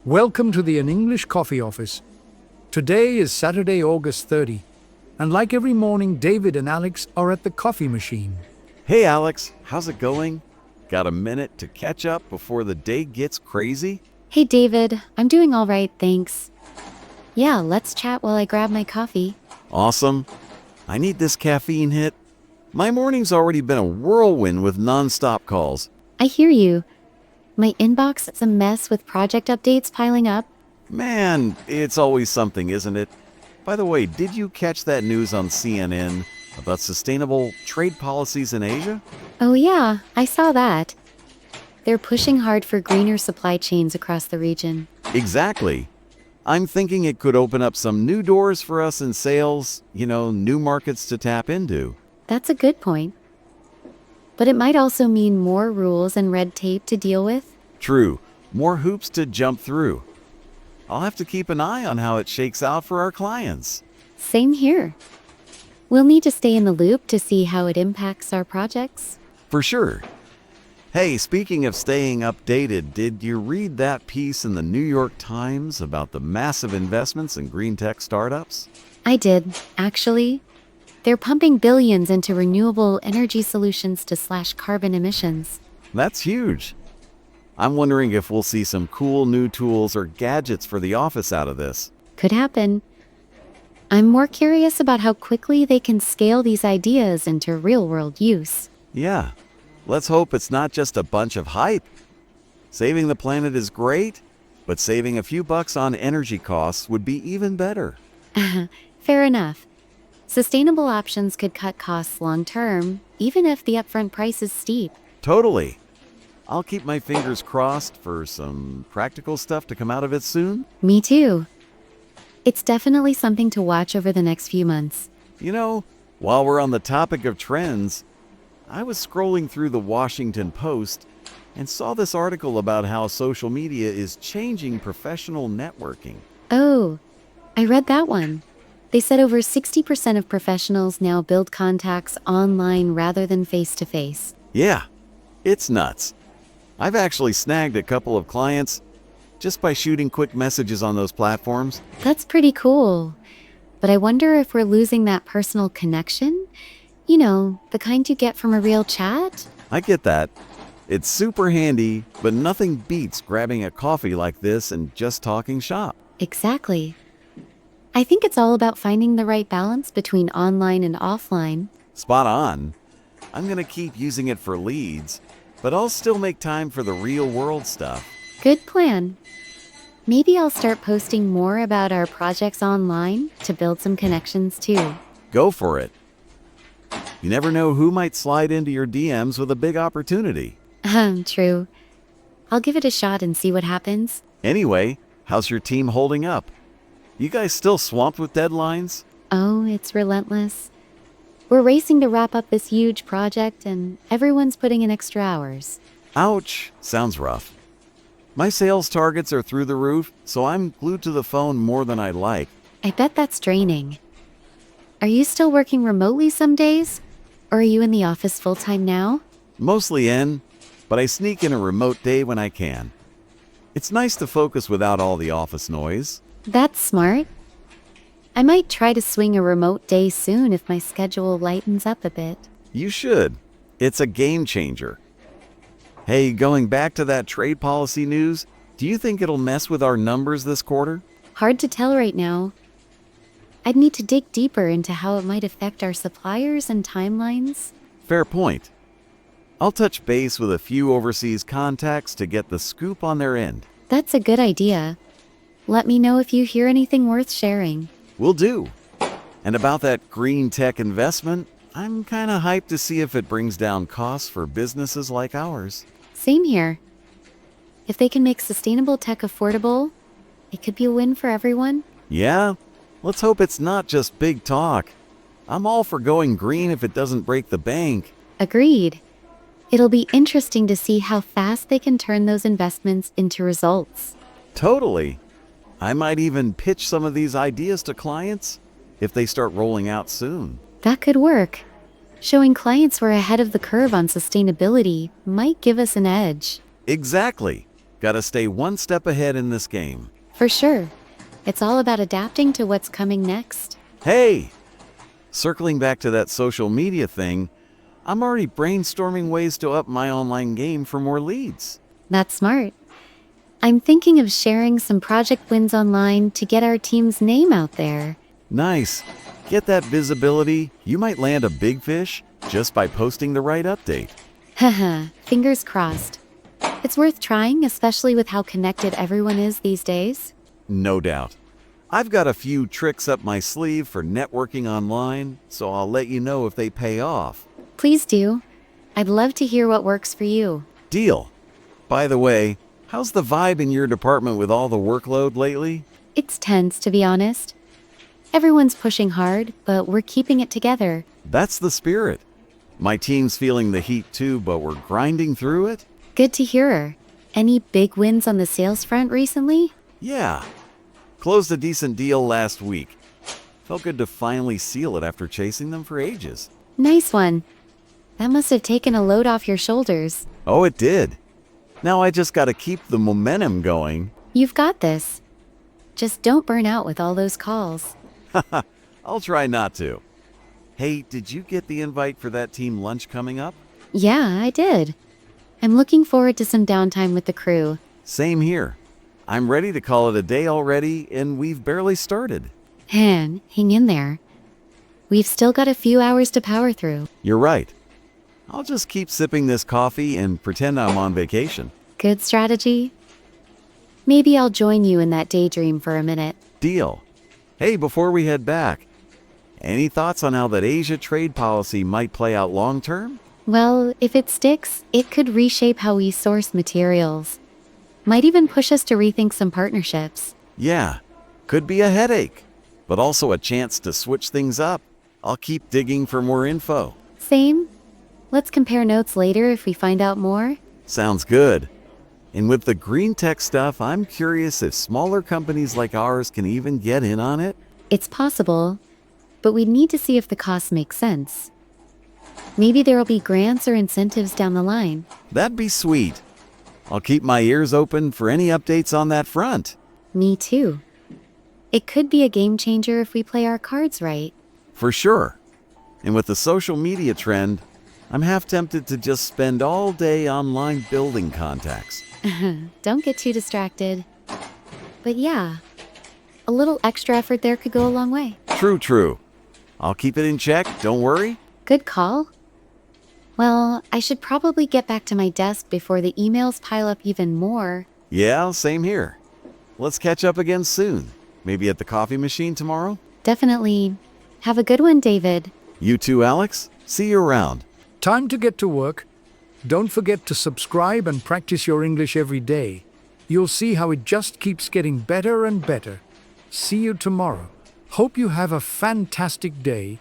Welcome to the An English Coffee Office. Today is Saturday, August 30, and like every morning, David and Alex are at the coffee machine. Hey Alex, how's it going? Got a minute to catch up before the day gets crazy? Hey David, I'm doing all right, thanks. Yeah, let's chat while I grab my coffee. Awesome. I need this caffeine hit. My morning's already been a whirlwind with non-stop calls. I hear you. My inbox is a mess with project updates piling up. Man, it's always something, isn't it? By the way, did you catch that news on CNN about sustainable trade policies in Asia? Oh yeah, I saw that. They're pushing hard for greener supply chains across the region. Exactly. I'm thinking it could open up some new doors for us in sales, new markets to tap into. That's a good point. But it might also mean more rules and red tape to deal with. True, more hoops to jump through. I'll have to keep an eye on how it shakes out for our clients. Same here. We'll need to stay in the loop to see how it impacts our projects. For sure. Hey, speaking of staying updated, did you read that piece in the New York Times about the massive investments in green tech startups? I did, actually. They're pumping billions into renewable energy solutions to slash carbon emissions. That's huge. I'm wondering if we'll see some cool new tools or gadgets for the office out of this. Could happen. I'm more curious about how quickly they can scale these ideas into real-world use. Yeah, let's hope it's not just a bunch of hype. Saving the planet is great, but saving a few bucks on energy costs would be even better. Fair enough. Sustainable options could cut costs long-term, even if the upfront price is steep. Totally. I'll keep my fingers crossed for some practical stuff to come out of it soon. Me too. It's definitely something to watch over the next few months. While we're on the topic of trends, I was scrolling through the Washington Post and saw this article about how social media is changing professional networking. Oh, I read that one. They said over 60% of professionals now build contacts online rather than face-to-face. Yeah, it's nuts. I've actually snagged a couple of clients just by shooting quick messages on those platforms. That's pretty cool. But I wonder if we're losing that personal connection? The kind you get from a real chat? I get that. It's super handy, but nothing beats grabbing a coffee like this and just talking shop. Exactly. I think it's all about finding the right balance between online and offline. Spot on. I'm going to keep using it for leads, but I'll still make time for the real-world stuff. Good plan. Maybe I'll start posting more about our projects online to build some connections too. Go for it. You never know who might slide into your DMs with a big opportunity. True. I'll give it a shot and see what happens. Anyway, how's your team holding up? You guys still swamped with deadlines? Oh, it's relentless. We're racing to wrap up this huge project and everyone's putting in extra hours. Ouch, sounds rough. My sales targets are through the roof, so I'm glued to the phone more than I'd like. I bet that's draining. Are you still working remotely some days? Or are you in the office full-time now? Mostly in, but I sneak in a remote day when I can. It's nice to focus without all the office noise. That's smart. I might try to swing a remote day soon if my schedule lightens up a bit. You should. It's a game changer. Hey, going back to that trade policy news, do you think it'll mess with our numbers this quarter? Hard to tell right now. I'd need to dig deeper into how it might affect our suppliers and timelines. Fair point. I'll touch base with a few overseas contacts to get the scoop on their end. That's a good idea. Let me know if you hear anything worth sharing. Will do. And about that green tech investment, I'm kind of hyped to see if it brings down costs for businesses like ours. Same here. If they can make sustainable tech affordable, it could be a win for everyone. Yeah, let's hope it's not just big talk. I'm all for going green if it doesn't break the bank. Agreed. It'll be interesting to see how fast they can turn those investments into results. Totally. I might even pitch some of these ideas to clients if they start rolling out soon. That could work. Showing clients we're ahead of the curve on sustainability might give us an edge. Exactly. Gotta stay one step ahead in this game. For sure. It's all about adapting to what's coming next. Hey! Circling back to that social media thing, I'm already brainstorming ways to up my online game for more leads. That's smart. I'm thinking of sharing some project wins online to get our team's name out there. Nice. Get that visibility. You might land a big fish just by posting the right update. Haha, fingers crossed. It's worth trying, especially with how connected everyone is these days. No doubt. I've got a few tricks up my sleeve for networking online, so I'll let you know if they pay off. Please do. I'd love to hear what works for you. Deal. By the way, how's the vibe in your department with all the workload lately? It's tense, to be honest. Everyone's pushing hard, but we're keeping it together. That's the spirit. My team's feeling the heat too, but we're grinding through it. Good to hear. Any big wins on the sales front recently? Yeah. Closed a decent deal last week. Felt good to finally seal it after chasing them for ages. Nice one. That must have taken a load off your shoulders. Oh, it did. Now I just gotta keep the momentum going. You've got this. Just don't burn out with all those calls. I'll try not to. Hey, did you get the invite for that team lunch coming up? Yeah, I did. I'm looking forward to some downtime with the crew. Same here. I'm ready to call it a day already, and we've barely started. Han, hang in there. We've still got a few hours to power through. You're right. I'll just keep sipping this coffee and pretend I'm on vacation. Good strategy. Maybe I'll join you in that daydream for a minute. Deal. Hey, before we head back, any thoughts on how that Asia trade policy might play out long term? Well, if it sticks, it could reshape how we source materials. Might even push us to rethink some partnerships. Yeah, could be a headache, but also a chance to switch things up. I'll keep digging for more info. Same. Let's compare notes later if we find out more. Sounds good. And with the green tech stuff, I'm curious if smaller companies like ours can even get in on it. It's possible, but we'd need to see if the costs make sense. Maybe there'll be grants or incentives down the line. That'd be sweet. I'll keep my ears open for any updates on that front. Me too. It could be a game changer if we play our cards right. For sure. And with the social media trend, I'm half tempted to just spend all day online building contacts. Don't get too distracted. But yeah, a little extra effort there could go a long way. True. I'll keep it in check, don't worry. Good call. Well, I should probably get back to my desk before the emails pile up even more. Yeah, same here. Let's catch up again soon. Maybe at the coffee machine tomorrow? Definitely. Have a good one, David. You too, Alex. See you around. Time to get to work. Don't forget to subscribe and practice your English every day. You'll see how it just keeps getting better and better. See you tomorrow. Hope you have a fantastic day.